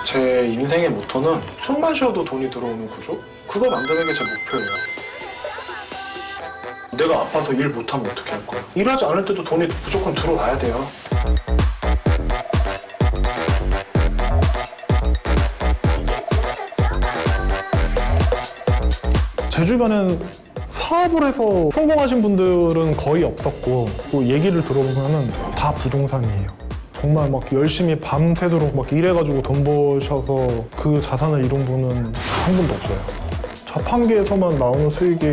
제 인생의 모토는 숨만 쉬어도 돈이 들어오는 구조? 그거 만드는 게 제 목표예요. 내가 아파서 일 못하면 어떻게 할 거야? 일하지 않을 때도 돈이 무조건 들어와야 돼요. 제 주변엔 사업을 해서 성공하신 분들은 거의 없었고 또 얘기를 들어보면 다 부동산이에요. 정말 막 열심히 밤새도록 막 일해가지고 돈 버셔서 그 자산을 이룬 분은 한 분도 없어요. 자판기에서만 나오는 수익이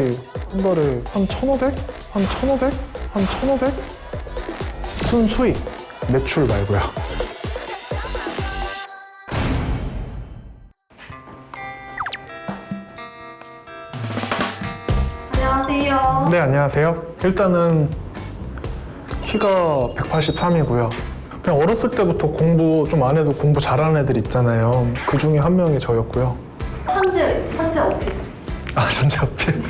한 달에 한 1,500? 한 1,500? 한 1,500? 순수익, 매출 말고요. 안녕하세요. 네, 안녕하세요. 일단은 키가 183이고요. 그냥 어렸을 때부터 공부 좀 안 해도 공부 잘하는 애들 있잖아요. 그 중에 한 명이 저였고요. 현재 어떻게? 전체 어필.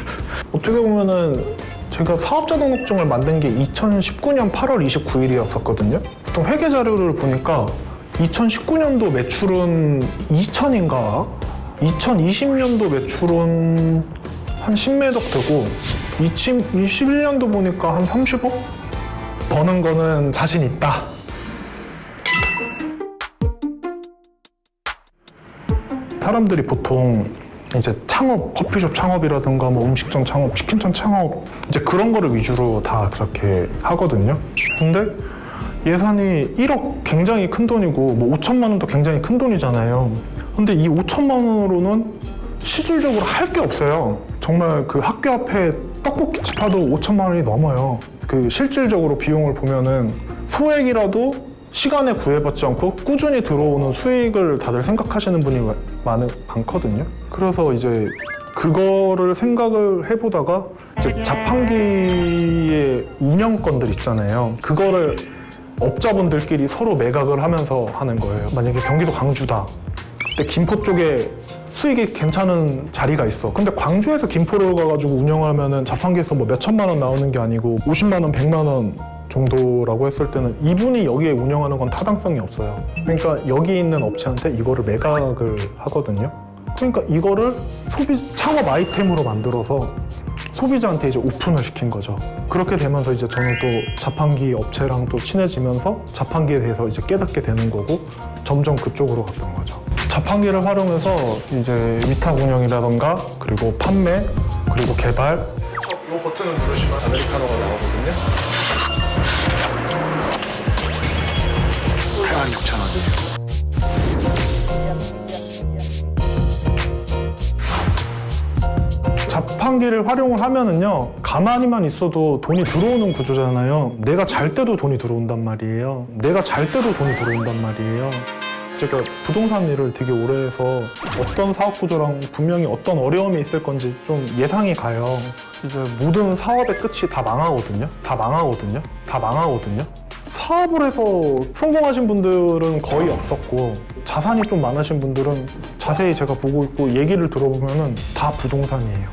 어떻게 보면은 제가 사업자 등록증을 만든 게 2019년 8월 29일이었었거든요. 또 회계 자료를 보니까 2019년도 매출은 2천인가? 2020년도 매출은 한 10매덕 되고 2021년도 보니까 한 30억? 버는 거는 자신 있다. 사람들이 보통 이제 창업, 커피숍 창업이라든가 뭐 음식점 창업, 치킨점 창업 이제 그런 거를 위주로 다 그렇게 하거든요. 근데 예산이 1억 굉장히 큰 돈이고 뭐 5천만 원도 굉장히 큰 돈이잖아요. 근데 이 5천만 원으로는 실질적으로 할 게 없어요. 정말 그 학교 앞에 떡볶이집 파도 5천만 원이 넘어요. 그 실질적으로 비용을 보면은 소액이라도 시간에 구애받지 않고 꾸준히 들어오는 수익을 다들 생각하시는 분이 많거든요. 그래서 이제 그거를 생각을 해보다가 이제 자판기의 운영권들 있잖아요. 그거를 업자분들끼리 서로 매각을 하면서 하는 거예요. 만약에 경기도 광주다. 근데 김포 쪽에 수익이 괜찮은 자리가 있어. 근데 광주에서 김포를 가가지고 운영을 하면은 자판기에서 뭐 몇천만 원 나오는 게 아니고 50만 원, 100만 원 정도라고 했을 때는 이분이 여기에 운영하는 건 타당성이 없어요. 그러니까 여기 있는 업체한테 이거를 매각을 하거든요. 그러니까 이거를 창업 아이템으로 만들어서 소비자한테 이제 오픈을 시킨 거죠. 그렇게 되면서 이제 저는 또 자판기 업체랑 또 친해지면서 자판기에 대해서 이제 깨닫게 되는 거고 점점 그쪽으로 갔던 거죠. 자판기를 활용해서 이제 위탁 운영이라던가 그리고 판매 그리고 개발 이 버튼을 누르시면 아메리카노가 나오거든요. 86,000원이에요. 자판기를 활용을 하면은요, 가만히만 있어도 돈이 들어오는 구조잖아요. 내가 잘 때도 돈이 들어온단 말이에요. 내가 잘 때도 돈이 들어온단 말이에요. 제가 부동산 일을 되게 오래 해서 어떤 사업 구조랑 분명히 어떤 어려움이 있을 건지 좀 예상이 가요. 이제 모든 사업의 끝이 다 망하거든요. 다 망하거든요. 다 망하거든요. 사업을 해서 성공하신 분들은 거의 없었고 자산이 좀 많으신 분들은 자세히 제가 보고 있고 얘기를 들어보면은 다 부동산이에요.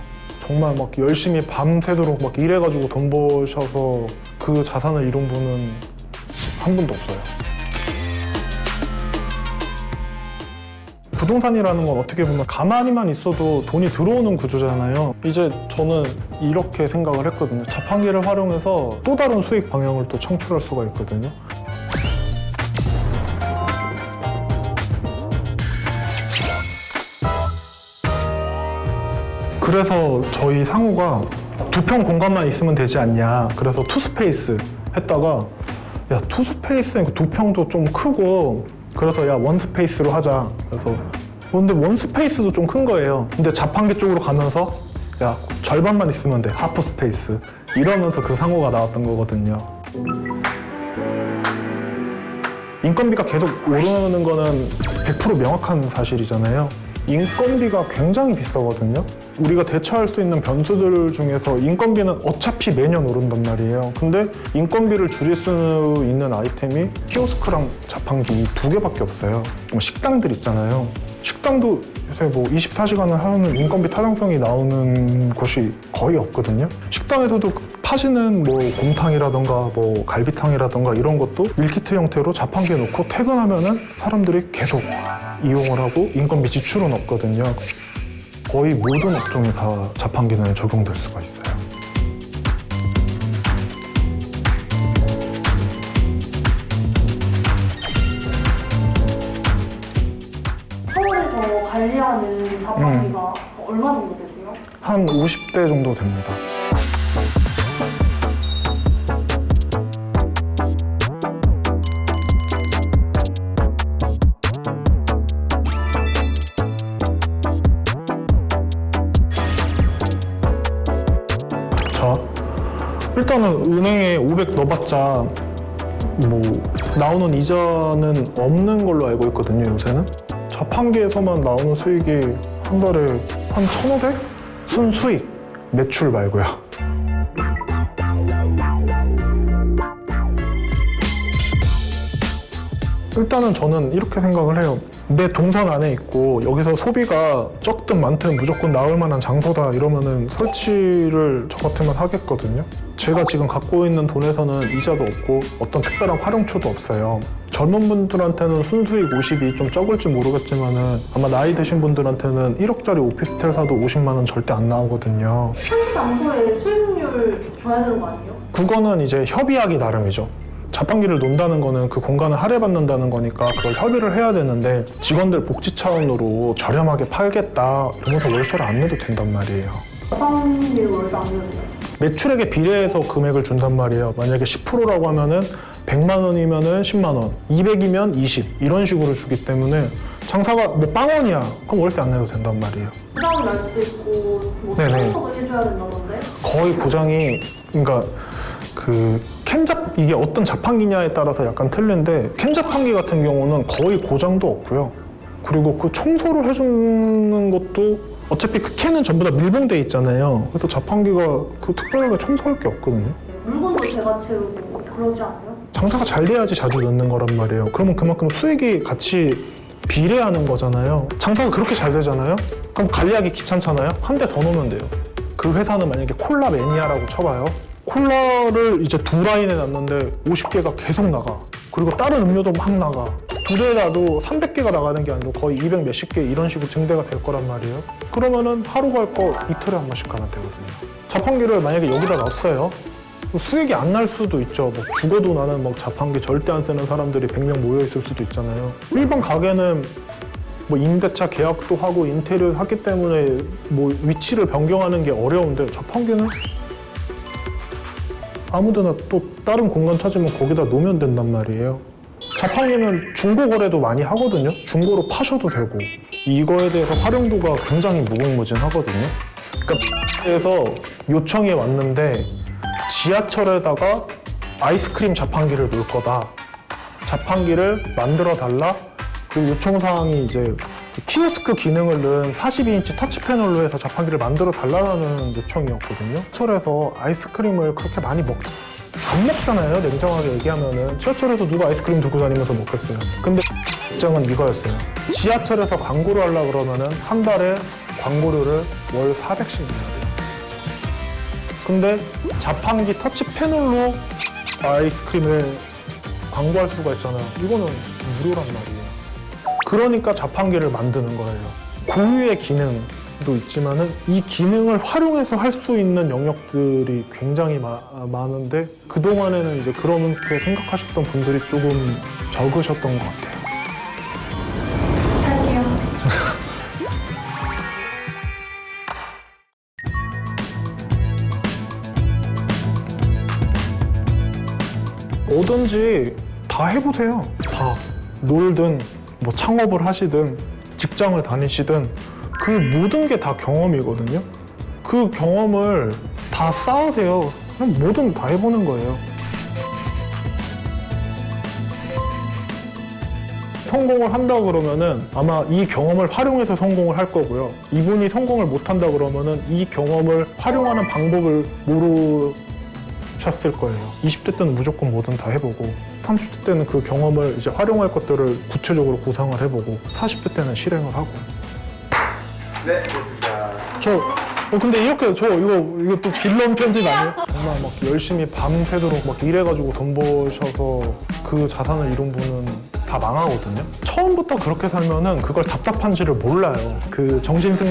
정말 막 열심히 밤새도록 막 일해가지고 돈 버셔서 그 자산을 이룬 분은 한 분도 없어요. 부동산이라는 건 어떻게 보면 가만히만 있어도 돈이 들어오는 구조잖아요. 이제 저는 이렇게 생각을 했거든요. 자판기를 활용해서 또 다른 수익 방향을 또 창출할 수가 있거든요. 그래서 저희 상호가 2평 공간만 있으면 되지 않냐. 그래서 투스페이스 했다가 야, 투스페이스니까 2평도 좀 크고 그래서 야, 원스페이스로 하자. 그래서 근데 원스페이스도 좀 큰 거예요. 근데 자판기 쪽으로 가면서 야, 절반만 있으면 돼. 하프 스페이스. 이러면서 그 상호가 나왔던 거거든요. 인건비가 계속 오르는 거는 100% 명확한 사실이잖아요. 인건비가 굉장히 비싸거든요. 우리가 대처할 수 있는 변수들 중에서 인건비는 어차피 매년 오른단 말이에요. 근데 인건비를 줄일 수 있는 아이템이 키오스크랑 자판기 이 2개밖에 없어요. 뭐 식당들 있잖아요. 식당도 요새 뭐 24시간을 하는 인건비 타당성이 나오는 곳이 거의 없거든요. 식당에서도 파시는 뭐 곰탕이라던가 뭐 갈비탕이라던가 이런 것도 밀키트 형태로 자판기에 놓고 퇴근하면은 사람들이 계속 이용을 하고 인건비 지출은 없거든요. 거의 모든 업종에 다 자판기는 적용될 수가 있어요. 서울에서 관리하는 자판기가 얼마 정도 되세요? 한 50대 정도 됩니다. 자, 일단은 은행에 500 넣어봤자 뭐 나오는 이자는 없는 걸로 알고 있거든요, 요새는. 자판기에서만 나오는 수익이 한 달에 한 1,500? 순수익, 매출 말고요. 일단은 저는 이렇게 생각을 해요. 내 동선 안에 있고 여기서 소비가 적든 많든 무조건 나올 만한 장소다 이러면은 설치를 저 같으면 하겠거든요. 제가 지금 갖고 있는 돈에서는 이자도 없고 어떤 특별한 활용처도 없어요. 젊은 분들한테는 순수익 50이 좀 적을지 모르겠지만은 아마 나이 드신 분들한테는 1억짜리 오피스텔 사도 50만 원 절대 안 나오거든요. 설치 장소에 수익률 줘야 되는 거 아니에요? 그거는 이제 협의하기 나름이죠. 자판기를 논다는 거는 그 공간을 할애받는다는 거니까 그걸 협의를 해야 되는데 직원들 복지 차원으로 저렴하게 팔겠다 이러면서 월세를 안 내도 된단 말이에요. 자판기를 월세 안 내는데? 매출액에 비례해서 금액을 준단 말이에요. 만약에 10%라고 하면은 100만 원이면은 10만 원, 200이면 20 이런 식으로 주기 때문에 장사가 뭐 빵원이야 그럼 월세 안 내도 된단 말이에요. 고장이 날 수도 있고 뭐 네네. 청소도 해줘야 된다던데? 거의 고장이 그러니까 그 캔잡 이게 어떤 자판기냐에 따라서 약간 틀린데 캔 자판기 같은 경우는 거의 고장도 없고요. 그리고 그 청소를 해주는 것도 어차피 그 캔은 전부 다 밀봉돼 있잖아요. 그래서 자판기가 그 특별하게 청소할 게 없거든요. 물건도 제가 채우고 그러지 않아요? 장사가 잘 돼야지 자주 넣는 거란 말이에요. 그러면 그만큼 수익이 같이 비례하는 거잖아요. 장사가 그렇게 잘 되잖아요. 그럼 관리하기 귀찮잖아요. 한 대 더 넣으면 돼요. 그 회사는 만약에 콜라 매니아라고 쳐봐요. 콜라를 이제 두 라인에 놨는데 50개가 계속 나가. 그리고 다른 음료도 막 나가. 두 대라도 300개가 나가는 게 아니고 거의 200 몇십 개 이런 식으로 증대가 될 거란 말이에요. 그러면은 하루 갈 거 이틀에 한 번씩 가면 되거든요. 자판기를 만약에 여기다 놨어요. 수익이 안 날 수도 있죠. 뭐 죽어도 나는 뭐 자판기 절대 안 쓰는 사람들이 100명 모여 있을 수도 있잖아요. 일반 가게는 뭐 임대차 계약도 하고 인테리어 하기 때문에 뭐 위치를 변경하는 게 어려운데 자판기는 아무데나 또 다른 공간 찾으면 거기다 놓으면 된단 말이에요. 자판기는 중고 거래도 많이 하거든요. 중고로 파셔도 되고 이거에 대해서 활용도가 굉장히 무궁무진하거든요. 그러니까 그래서 요청이 왔는데 지하철에다가 아이스크림 자판기를 놓을 거다. 자판기를 만들어 달라. 그리고 요청사항이 이제 키오스크 기능을 넣은 42인치 터치 패널로 해서 자판기를 만들어 달라는 요청이었거든요. 지하철에서 아이스크림을 그렇게 많이 안 먹잖아요. 냉정하게 얘기하면은 지하철에서 누가 아이스크림 들고 다니면서 먹겠어요. 근데 입장은 이거였어요. 지하철에서 광고를 하려고 그러면은 한 달에 광고료를 월 400씩 내야 돼요. 근데 자판기 터치 패널로 아이스크림을 광고할 수가 있잖아요. 이거는 무료란 말이에요. 그러니까 자판기를 만드는 거예요. 고유의 기능도 있지만은 이 기능을 활용해서 할 수 있는 영역들이 굉장히 많은데 그동안에는 이제 그렇게 생각하셨던 분들이 조금 적으셨던 것 같아요. 살게요. 뭐든지 다 해보세요. 다. 놀든 뭐 창업을 하시든 직장을 다니시든 그 모든 게 다 경험이거든요. 그 경험을 다 쌓으세요. 그냥 뭐든 다 해보는 거예요. 성공을 한다 그러면은 아마 이 경험을 활용해서 성공을 할 거고요. 이분이 성공을 못 한다 그러면은 이 경험을 활용하는 방법을 모르셨을 거예요. 20대 때는 무조건 뭐든 다 해보고 30대 때는 그 경험을 이제 활용할 것들을 구체적으로 구상을 해보고 40대 때는 실행을 하고. 네, 좋습니다. 근데 이렇게 이거 또 빌런 편집 아니에요? 정말 막 열심히 밤새도록 막 일해가지고 돈 버셔서 그 자산을 이룬 분은 다 망하거든요. 처음부터 그렇게 살면은 그걸 답답한지를 몰라요. 그 정신승리